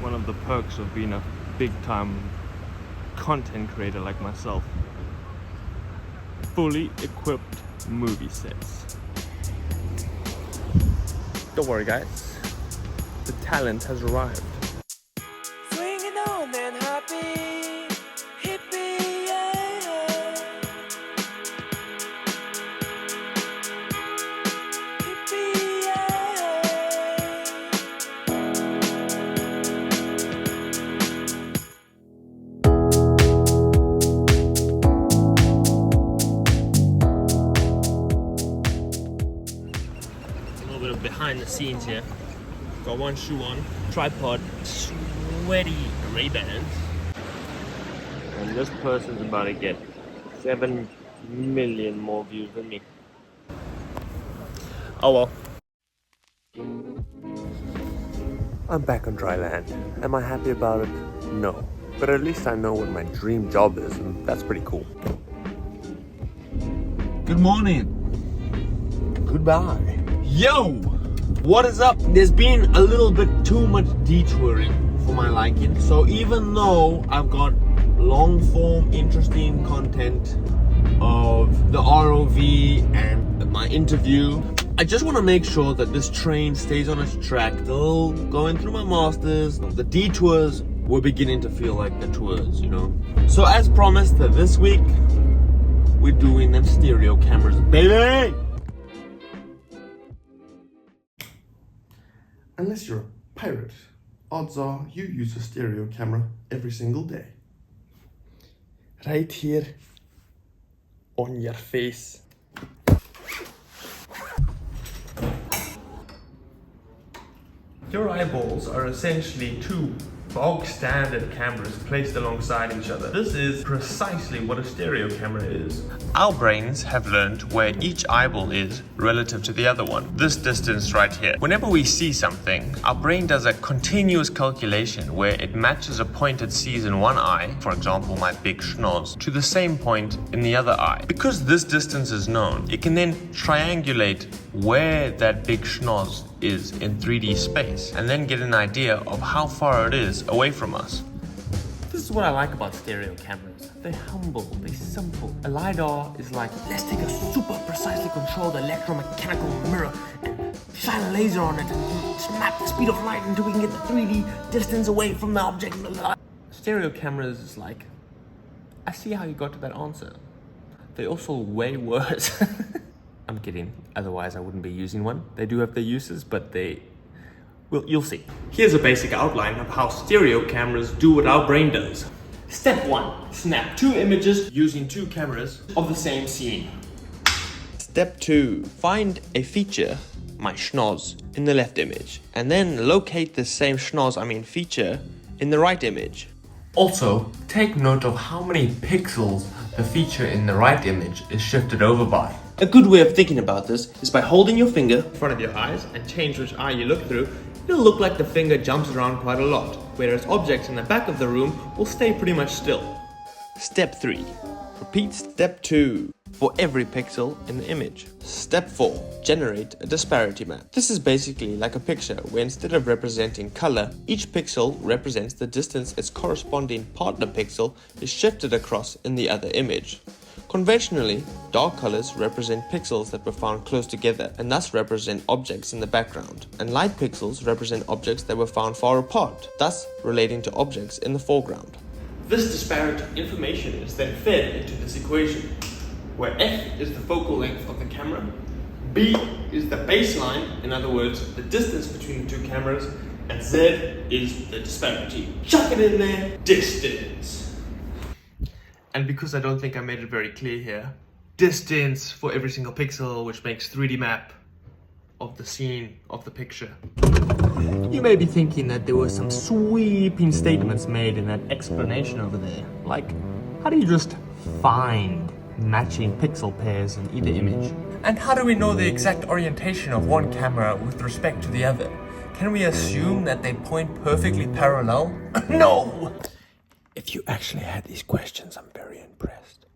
one of the perks of being a big-time content creator like myself. Fully equipped movie sets. Don't worry guys, the talent has arrived. Swinging on and happy, hippie, yeah. Hippie, yeah. A little bit of behind the scenes here. Got one shoe on, tripod, sweaty Ray-Bans. And this person's about to get 7 million more views than me. Oh well. I'm back on dry land. Am I happy about it? No. But at least I know what my dream job is, and that's pretty cool. Good morning. Goodbye. Yo! What is up? There's been a little bit too much detouring for my liking. So even though I've got long form interesting content of the ROV and my interview, I just want to make sure that this train stays on its track. Still going through my masters, the detours were beginning to feel like the tours, you know. So as promised, that this week we're doing them stereo cameras, baby! Unless you're a pirate, odds are you use a stereo camera every single day. Right here on your face. Your eyeballs are essentially two bog standard cameras placed alongside each other. This is precisely what a stereo camera is. Our brains have learned where each eyeball is relative to the other one. This distance right here. Whenever we see something, our brain does a continuous calculation where it matches a point it sees in one eye, for example my big schnoz, to the same point in the other eye. Because this distance is known, it can then triangulate where that big schnoz is in 3D space and then get an idea of how far it is away from us. This is what I like about stereo cameras. They're humble, they're simple. A LiDAR is like, let's take a super precisely controlled electromechanical mirror and shine a laser on it and just map the speed of light until we can get the 3D distance away from the object. Stereo cameras is like, I see how you got to that answer. They're also way worse. I'm kidding, otherwise I wouldn't be using one. They do have their uses, but well, you'll see. Here's a basic outline of how stereo cameras do what our brain does. Step 1. Snap 2 images using 2 cameras of the same scene. Step 2. Find a feature, my schnoz, in the left image, and then locate the same feature, in the right image. Also, take note of how many pixels the feature in the right image is shifted over by. A good way of thinking about this is by holding your finger in front of your eyes and change which eye you look through. It'll look like the finger jumps around quite a lot, whereas objects in the back of the room will stay pretty much still. Step 3. Repeat step 2 for every pixel in the image. Step 4. Generate a disparity map. This is basically like a picture where instead of representing color, each pixel represents the distance its corresponding partner pixel is shifted across in the other image. Conventionally, dark colors represent pixels that were found close together and thus represent objects in the background, and light pixels represent objects that were found far apart, thus relating to objects in the foreground. This disparate information is then fed into this equation, where f is the focal length of the camera, b is the baseline, in other words, the distance between the two cameras, and z is the disparity. Chuck it in there, distance. And because I don't think I made it very clear here, distance for every single pixel, which makes 3D map of the scene, of the picture. You may be thinking that there were some sweeping statements made in that explanation over there. Like, how do you just find matching pixel pairs in either image? And how do we know the exact orientation of one camera with respect to the other? Can we assume that they point perfectly parallel? No! If you actually had these questions, I'm very impressed.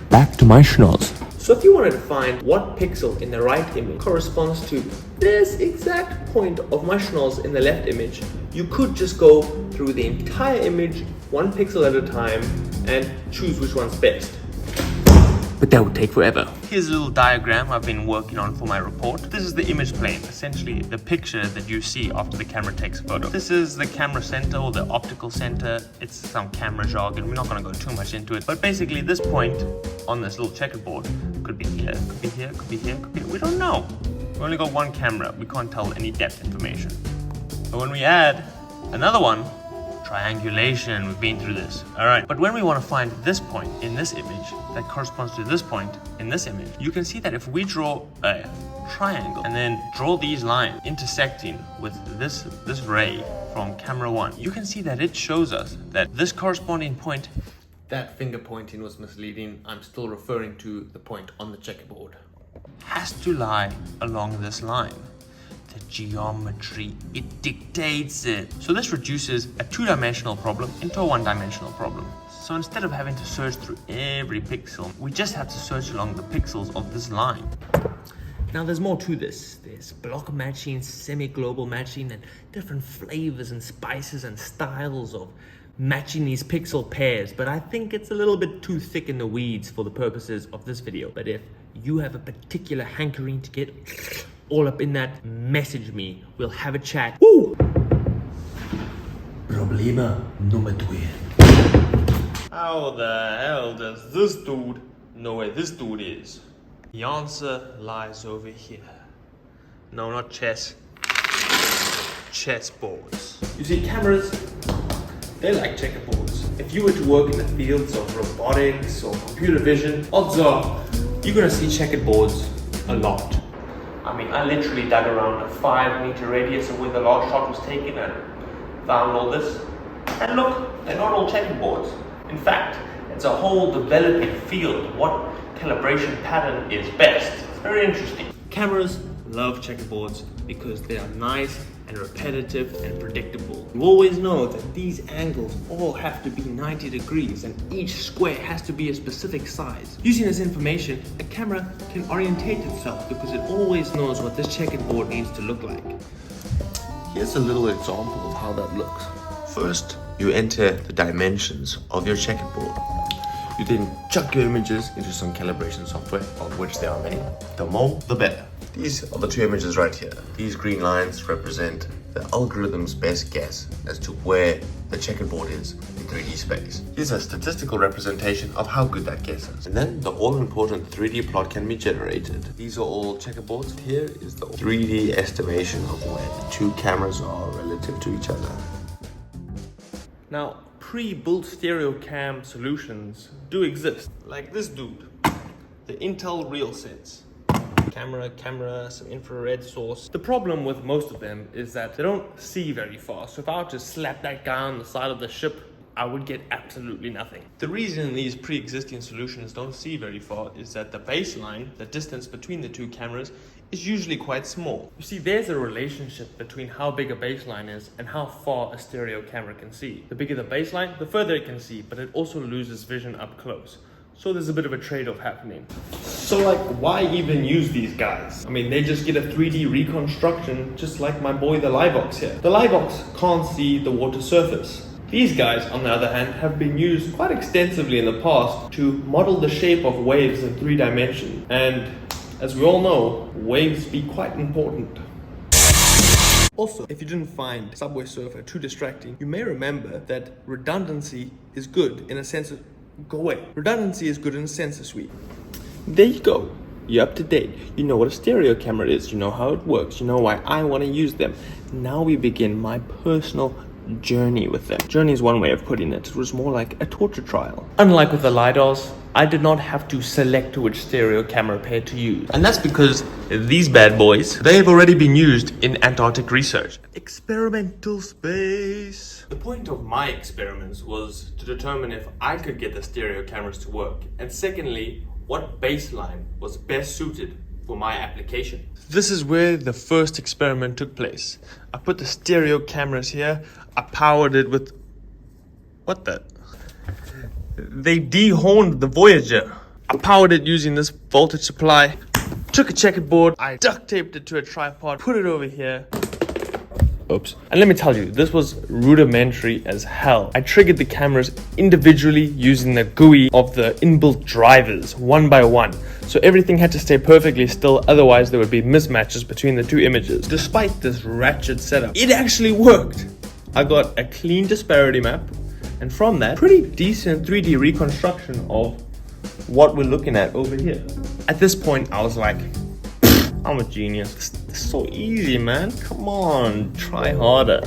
back to my schnoz. So if you wanted to find what pixel in the right image corresponds to this exact point of my schnoz in the left image, you could just go through the entire image, one pixel at a time, and choose which one's best. But that would take forever. Here's a little diagram I've been working on for my report. This is the image plane, essentially the picture that you see after the camera takes a photo. This is the camera center or the optical center. It's some camera jargon. We're not going to go too much into it. But basically this point on this little checkerboard could be here, could be here, could be here, could be... We don't know. We only got one camera. We can't tell any depth information. But when we add another one, triangulation, we've been through this. All right, but when we want to find this point in this image that corresponds to this point in this image, you can see that if we draw a triangle and then draw these lines intersecting with this ray from camera 1, you can see that it shows us that this corresponding point, that finger pointing was misleading. I'm still referring to the point on the checkerboard, has to lie along this line. The geometry, it dictates it. So this reduces a two-dimensional problem into a one-dimensional problem. So instead of having to search through every pixel, we just have to search along the pixels of this line. Now there's more to this. There's block matching, semi-global matching, and different flavors and spices and styles of matching these pixel pairs, but I think it's a little bit too thick in the weeds for the purposes of this video. But if you have a particular hankering to get all up in that, message me. We'll have a chat. Woo! Problema nummer 2. How the hell does this dude know where this dude is? The answer lies over here. No, not chess. Chessboards. You see, cameras, they're like checkerboards. If you were to work in the fields of robotics or computer vision, odds are you're gonna see checkerboards a lot. I mean, I literally dug around a 5-meter radius of where the last shot was taken and found all this. And look, they're not all checkerboards. In fact, it's a whole developing field of what calibration pattern is best. It's very interesting. Cameras love checkerboards because they are nice and repetitive and predictable. You always know that these angles all have to be 90 degrees and each square has to be a specific size. Using this information, a camera can orientate itself because it always knows what this checkerboard needs to look like. Here's a little example of how that looks. First, you enter the dimensions of your checkerboard. You then chuck your images into some calibration software, of which there are many. The more, the better. These are the two images right here. These green lines represent the algorithm's best guess as to where the checkerboard is in 3D space. Here's a statistical representation of how good that guess is. And then the all-important 3D plot can be generated. These are all checkerboards. Here is the 3D estimation of where the two cameras are relative to each other. Now, pre-built stereo cam solutions do exist, like this dude, the Intel RealSense. Camera, some infrared source. The problem with most of them is that they don't see very far. So if I were to slap that guy on the side of the ship, I would get absolutely nothing. The reason these pre-existing solutions don't see very far is that the baseline, the distance between the two cameras, is usually quite small. You see, there's a relationship between how big a baseline is and how far a stereo camera can see. The bigger the baseline, the further it can see, but it also loses vision up close. So there's a bit of a trade-off happening. So like, why even use these guys? I mean, they just get a 3D reconstruction, just like my boy the Libox here. The Libox can't see the water surface. These guys, on the other hand, have been used quite extensively in the past to model the shape of waves in 3 dimensions. And as we all know, waves be quite important. Also, if you didn't find Subway Surfer too distracting, you may remember that redundancy is good in a sense of... Go away. Redundancy is good in a sensor suite. There you go. You're up to date. You know what a stereo camera is. You know how it works. You know why I want to use them. Now we begin my personal journey with them. Journey is one way of putting it. It was more like a torture trial. Unlike with the LiDARs, I did not have to select which stereo camera pair to use. And that's because these bad boys, they have already been used in Antarctic research. Experimental space. The point of my experiments was to determine if I could get the stereo cameras to work. And secondly, what baseline was best suited for my application. This is where the first experiment took place. I put the stereo cameras here. I powered it with... What the... They dehorned the Voyager. I powered it using this voltage supply. Took a checkerboard, I duct taped it to a tripod, put it over here. Oops. And let me tell you, this was rudimentary as hell. I triggered the cameras individually using the GUI of the inbuilt drivers, one by one. So everything had to stay perfectly still, otherwise there would be mismatches between the two images. Despite this ratchet setup, it actually worked. I got a clean disparity map, and from that, pretty decent 3D reconstruction of what we're looking at over here. At this point, I was like, I'm a genius. This is so easy, man. Come on, try harder.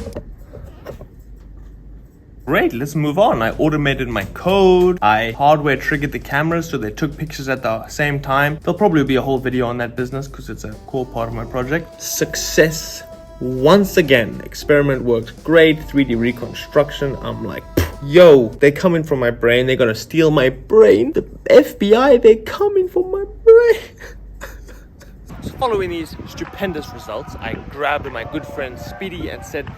Great, let's move on. I automated my code. I hardware triggered the cameras so they took pictures at the same time. There'll probably be a whole video on that business because it's a core part of my project. Success once again. Experiment works great. 3D reconstruction. I'm like, yo, they're coming from my brain. They're gonna steal my brain. The FBI, they're coming for my brain. So following these stupendous results, I grabbed my good friend Speedy and said,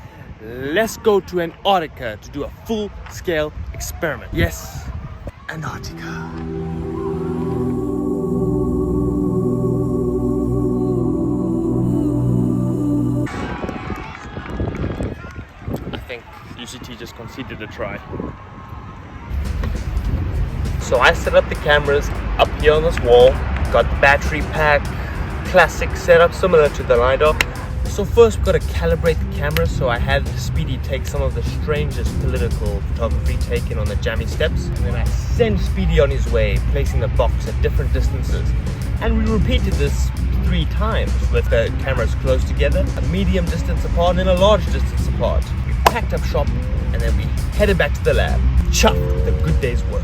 let's go to Antarctica to do a full-scale experiment. Yes, Antarctica. I think UCT just conceded a try. So I set up the cameras up here on this wall, got the battery pack, classic setup similar to the LiDAR. So first we've got to calibrate the camera, so I had Speedy take some of the strangest political photography taken on the jammy steps, and then I sent Speedy on his way, placing the box at different distances. And we repeated this 3 times with the cameras close together, a medium distance apart and a large distance apart. We packed up shop and then we headed back to the lab, chuffed with a good day's work.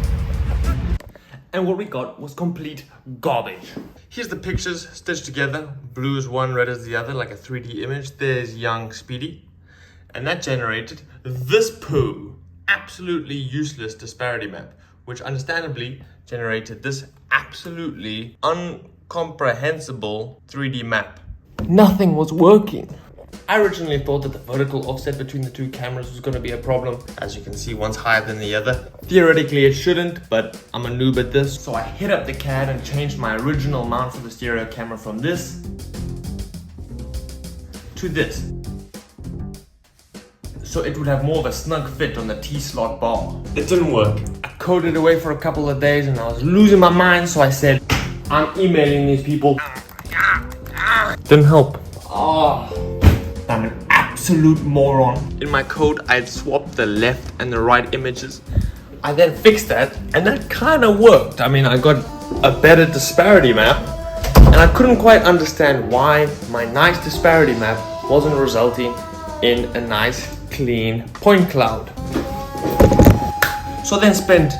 And what we got was complete garbage. Here's the pictures stitched together. Blue is one, red is the other, like a 3D image. There's young Speedy. And that generated this poo. Absolutely useless disparity map, which understandably generated this absolutely incomprehensible 3D map. Nothing was working. I originally thought that the vertical offset between the 2 cameras was going to be a problem. As you can see, one's higher than the other. Theoretically it shouldn't, but I'm a noob at this. So I hit up the CAD and changed my original mount for the stereo camera from this to this. So it would have more of a snug fit on the T-slot bar. It didn't work. I coded away for a couple of days and I was losing my mind, so I said, I'm emailing these people. Didn't help. I'm an absolute moron. In my code, I had swapped the left and the right images. I then fixed that, and that kind of worked. I mean, I got a better disparity map, and I couldn't quite understand why my nice disparity map wasn't resulting in a nice, clean point cloud. So then spent,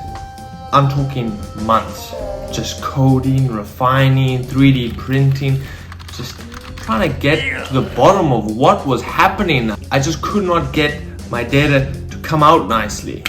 I'm talking months, just coding, refining, 3D printing, just trying to get to the bottom of what was happening. I just could not get my data to come out nicely.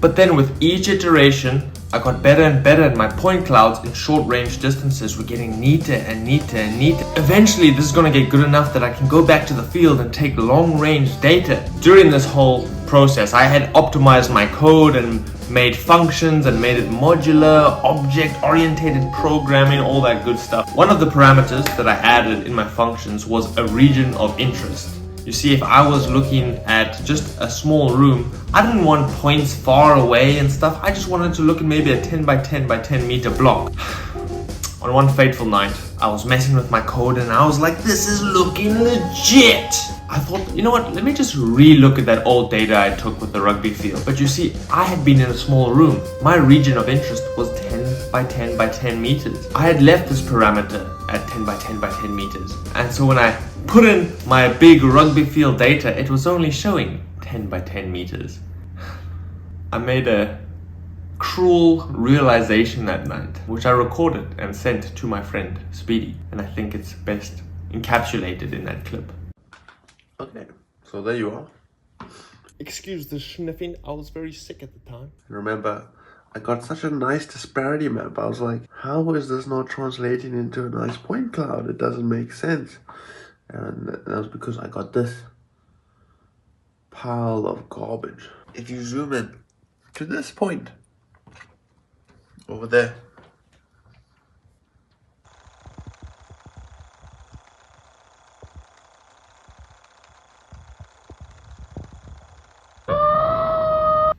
But then with each iteration, I got better and better, and my point clouds in short range distances were getting neater and neater and neater. Eventually this is going to get good enough that I can go back to the field and take long range data. During this whole process, I had optimized my code and made functions and made it modular, object-oriented programming, all that good stuff. One of the parameters that I added in my functions was a region of interest. You see, if I was looking at just a small room, I didn't want points far away and stuff. I just wanted to look at maybe a 10 by 10 by 10 meter block. On one fateful night, I was messing with my code and I was like, this is looking legit. I thought, you know what, let me just re-look at that old data I took with the rugby field. But you see, I had been in a small room. My region of interest was 10 by 10 by 10 meters. I had left this parameter at 10 by 10 by 10 meters. And so when I put in my big rugby field data, it was only showing 10 by 10 meters. I made a cruel realization that night, which I recorded and sent to my friend Speedy. And I think it's best encapsulated in that clip. Okay, so there you are. Excuse the sniffing, I was very sick at the time. Remember, I got such a nice disparity map. I was like, how is this not translating into a nice point cloud? It doesn't make sense. And that was because I got this pile of garbage. If you zoom in to this point over there,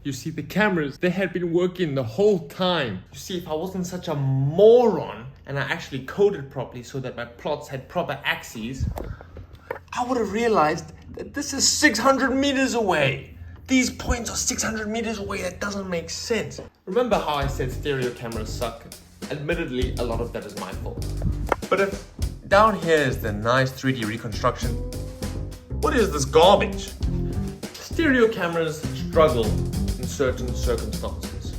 You see, the cameras, they had been working the whole time. You see, if I wasn't such a moron and I actually coded properly so that my plots had proper axes, I would have realized that this is 600 meters away. These points are 600 meters away. That doesn't make sense. Remember how I said stereo cameras suck? Admittedly, a lot of that is my fault. But if down here is the nice 3D reconstruction, what is this garbage? Stereo cameras struggle in certain circumstances.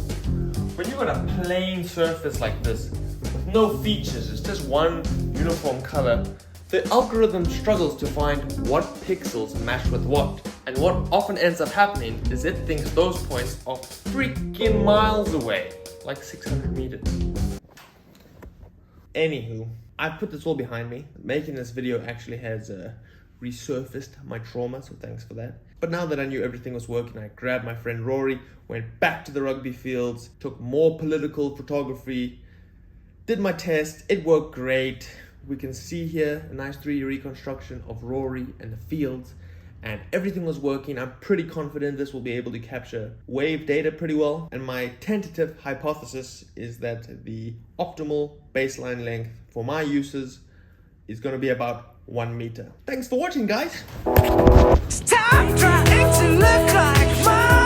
When you've got a plain surface like this, with no features, it's just one uniform color, the algorithm struggles to find what pixels match with what. And what often ends up happening is it thinks those points are freaking miles away, like 600 meters. Anywho, I put this all behind me. Making this video actually has resurfaced my trauma, so thanks for that. But now that I knew everything was working, I grabbed my friend Rory, went back to the rugby fields, took more political photography, did my test, it worked great. We can see here a nice 3D reconstruction of Rory and the fields, and everything was working. I'm pretty confident this will be able to capture wave data pretty well. And my tentative hypothesis is that the optimal baseline length for my uses is going to be about 1 meter. Thanks for watching, guys. Stop trying to look like mine.